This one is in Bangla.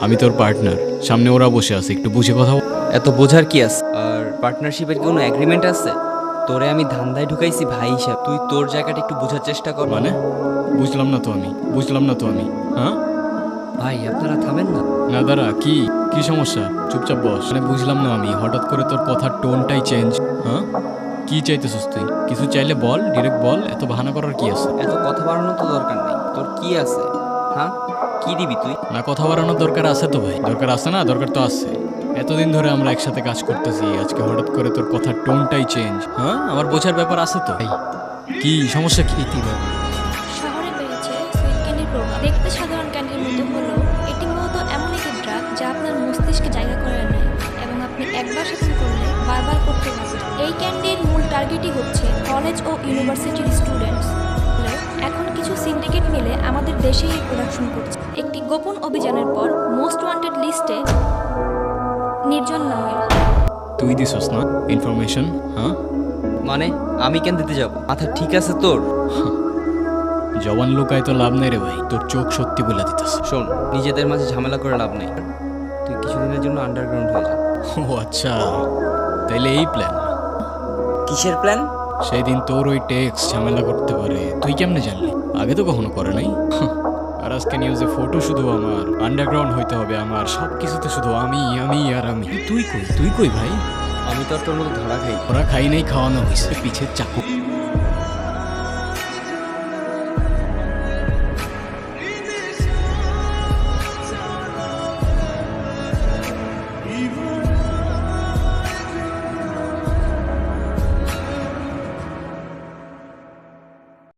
আমি তোর পার্টনার, সামনে ওরা বসে আছে, একটু বুঝে কথা বল। এত বোঝার কি আছে? আর পার্টনারশিপের কি কোনো এগ্রিমেন্ট আছে? তোরে আমি ধান্দায় ঢুকাইছি ভাই হিসাব, তুই তোর জায়গাটা একটু বোঝার চেষ্টা কর। মানে বুঝলাম না তো আমি, হ্যাঁ? ভাই আপনারা থামেন না। না দাঁড়া, কি কি সমস্যা? চুপচাপ বস। মানে বুঝলাম না আমি, হঠাৎ করে তোর কথার টোনটাই চেঞ্জ। হ্যাঁ, কি চাইতেছিস তুই? কিছু চাইলে বল, ডিরেক্ট বল, এত বাহানা করার কি আছে? এত কথা বাড়ানোর তো দরকার নেই। তোর কি আছে? হ্যাঁ, কি দিবি তুই? না, কথা বাড়ানোর দরকার আছে তো ভাই, দরকার আছে না? দরকার তো আছে। এতদিন ধরে আমরা একসাথে কাজ করতেছি, আজকে হঠাৎ করে তোর কথার টোনটাই চেঞ্জ। হ্যাঁ, আমার বোঝার ব্যাপার আছে তো ভাই। কি সমস্যা? কি শহরে বেড়েছে সুইট ক্যান্ডির প্রভাব। দেখতে সাধারণ ক্যান্ডির মতো হলেও এটি মূলত এমন একটি ড্রাগ যা আপনার মস্তিষ্কে জায়গা করে নেয় এবং আপনি একবার সেবন করলে বারবার করতে পারবেন। এই ক্যান্ডির মূল টার্গেটই হচ্ছে কলেজ ও ইউনিভার্সিটির স্টুডেন্টস। এখন কিছু সিন্ডিকেট মিলে আমাদের দেশেই এর প্রোডাকশন করছে। একটি গোপন অভিযানের পর মোস্ট ওয়ান্টেড লিস্টে নির্জন নামে। তুই দিছস না ইনফরমেশন? হ্যাঁ, মানে আমি কেন দিতে যাব? মাথা ঠিক আছে তোর? জবান লুকায় তো লাভ নেই রে ভাই, তোর চোখ সত্যি বলে দিতেছ। শোন, নিজেদের মাঝে ঝামেলা করে লাভ নেই। তুই কিছুদিনের জন্য আন্ডারগ্রাউন্ড হয়ে যা। ও আচ্ছা, তাইলে এই প্ল্যান? কিসের প্ল্যান? সেই দিন তোর ওই টেক্স ঝামেলা করতে পারে, তুই কেমনে জানলি? আগে তো কখনো করে নাই। আর আজকে নিউজে ফটো শুধু আমার, আন্ডারগ্রাউন্ড হইতে হবে আমার, সব কিছুতে শুধু আমি আর আমি। তুই কই ভাই? আমি তো আর তোর মতো ধরা খাই। ওরা খাই নাই, খাওয়ানো হয়েছে পিছের চাকু।